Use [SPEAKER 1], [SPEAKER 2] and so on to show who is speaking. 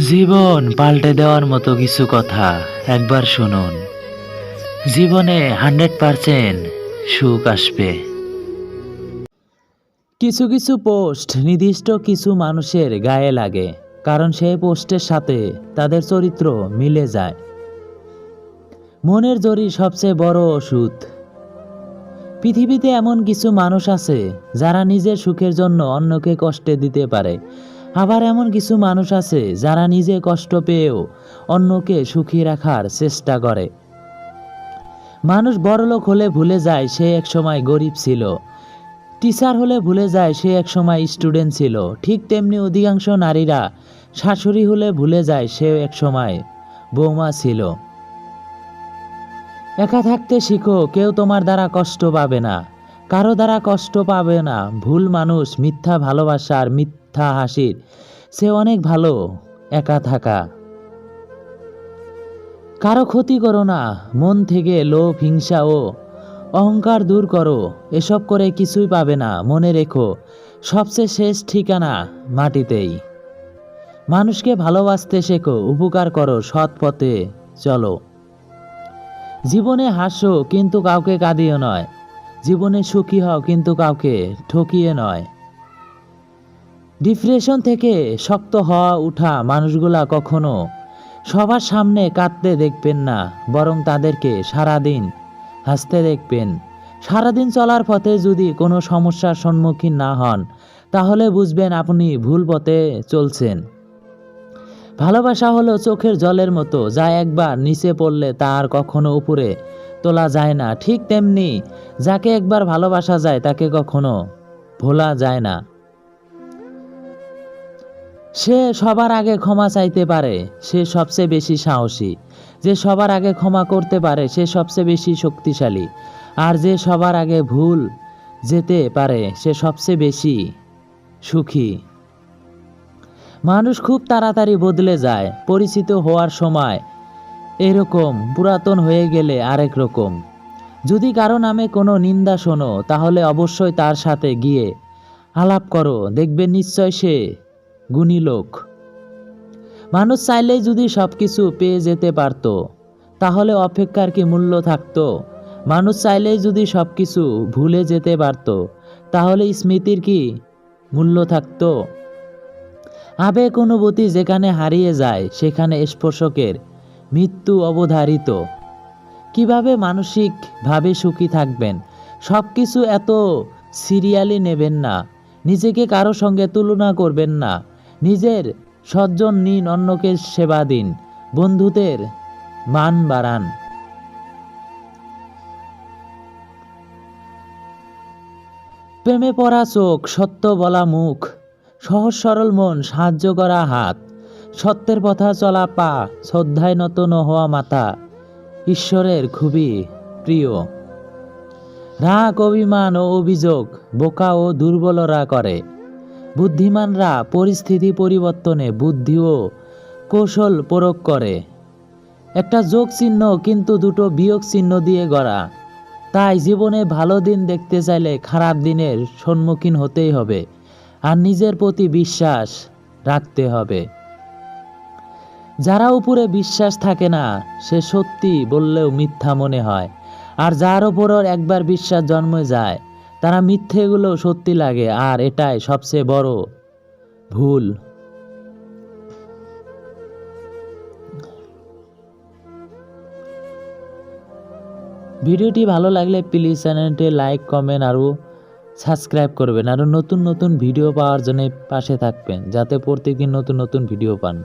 [SPEAKER 1] জীবন পাল্টে দেওয়ার মতো কিছু কথা একবার শুনুন। জীবনে 100% সুখ আসবে। কিছু কিছু পোস্ট নির্দিষ্ট কিছু মানুষের গায়ে লাগে, কারণ সেই পোস্টের সাথে তাদের চরিত্র মিলে যায়। মনের জোরই সবচেয়ে বড় ওষুধ। পৃথিবীতে এমন কিছু মানুষ আছে যারা নিজের সুখের জন্য অন্যকে কষ্ট দিতে পারে। আবার এমন কিছু মানুষ আছে যারা নিজে কষ্ট পেয়েও অন্যকে সুখী রাখার চেষ্টা করে। মানুষ বড়লোক হলে ভুলে যায় সে একসময় গরিব ছিল, টিচার হলে ভুলে যায় সে একসময় স্টুডেন্ট ছিল। ঠিক তেমনি অধিকাংশ নারীরা শাশুড়ি হলে ভুলে যায় সে একসময় বৌমা ছিল। একা থাকতে শিখো, কেউ তোমার দ্বারা কষ্ট পাবে না, কারো দ্বারা কষ্ট পাবে না। ভুল মানুষ, মিথ্যা ভালোবাসা আর মিথ্যা হাসির সে অনেক ভালো একা থাকা। কারো ক্ষতি করো না, মন থেকে লোভ, হিংসা ও অহংকার দূর করো। এসব করে কিছুই পাবে না। মনে রেখো, সবচেয়ে শেষ ঠিকানা মাটিতেই। মানুষকে ভালোবাসতে শেখো, উপকার করো, সৎ পথে চলো। জীবনে হাসো কিন্তু কাউকে কাঁদিয়ে নয়, জীবনে সুখী হও কিন্তু কাউকে ঠকিয়ে নয়। ডিপ্রেশন থেকে শক্ত হওয়া উঠা মানুষগুলা কখনো সবার সামনে কাঁদতে দেখবেন না, বরং তাদেরকে সারাদিন হাসতে দেখবেন। সারাদিন চলার পথে যদি কোনো সমস্যার সম্মুখীন না হন, তাহলে বুঝবেন আপনি ভুল পথে চলছেন। ভালোবাসা হলো চোখের জলের মতো, যা একবার নিচে পড়লে তা আর কখনো উপরে তোলা যায় না। ঠিক তেমনি যাকে একবার ভালোবাসা যায় তাকে কখনো ভোলা যায় না। সে সবার আগে ক্ষমা চাইতে পারে, সে সবচেয়ে বেশি সাহসী। যে সবার আগে ক্ষমা করতে পারে সে সবচেয়ে বেশি শক্তিশালী। আর যে সবার আগে ভুল যেতে পারে সে সবচেয়ে বেশি সুখী। মানুষ খুব তাড়াতাড়ি বদলে যায়। পরিচিত হওয়ার সময় এরকম, পুরাতন হয়ে গেলে আরেক রকম। যদি কারো নামে কোনো নিন্দা শোনো, তাহলে অবশ্যই তার সাথে গিয়ে আলাপ করো, দেখবেন নিশ্চয় সে গুণী লোক। মানুষ চাইলেই যদি সব কিছু পেয়ে যেতে পারত, তাহলে অপেক্ষার কি মূল্য থাকতো? মানুষ চাইলেই যদি সব কিছু ভুলে যেতে পারত, তাহলে স্মৃতির কি মূল্য থাকতো? আবেগ অনুভূতি যেখানে হারিয়ে যায়, সেখানে স্পর্শকের মৃত্যু অবধারিত। কিভাবে মানসিকভাবে সুখী থাকবেন? সব কিছু এত সিরিয়ালি নেবেন না, নিজেকে কারো সঙ্গে তুলনা করবেন না। নিজের সজ্জন নিন, অন্যকে সেবা দিন, বন্ধুদের মান বাড়ান। প্রেমে পড়া চোখ, সত্য বলা মুখ, সহজ সরল মন, সাহায্য করা হাত, সত্যের পথে চলা পা, শ্রদ্ধায় নত হওয়া মাথা ঈশ্বরের খুবই প্রিয়। রাগ, অভিমান ও অভিযোগ বোকা ও দুর্বলরা করে। বুদ্ধিমানরা পরিস্থিতি পরিবর্তনে বুদ্ধি ও কৌশল প্রয়োগ করে। একটা যোগ চিহ্ন কিন্তু দুটো বিয়োগ চিহ্ন দিয়ে গড়া। তাই জীবনে ভালো দিন দেখতে চাইলে খারাপ দিনের সম্মুখীন হতেই হবে, আর নিজের প্রতি বিশ্বাস রাখতে হবে। যারা উপরে বিশ্বাস থাকে না, সে সত্যি বললেও মিথ্যা মনে হয়। আর যার উপর একবার বিশ্বাস জন্মে যায়, তারা মিথ্যেগুলো সত্যি লাগে, আর এটাই সবচেয়ে বড় ভুল। ভিডিওটি ভালো লাগলে প্লিজ চ্যানেলটি লাইক, কমেন্ট আর সাবস্ক্রাইব করবেন। আরও নতুন নতুন ভিডিও পাওয়ার জন্য পাশে থাকবেন, যাতে প্রত্যেকদিন নতুন নতুন ভিডিও পান।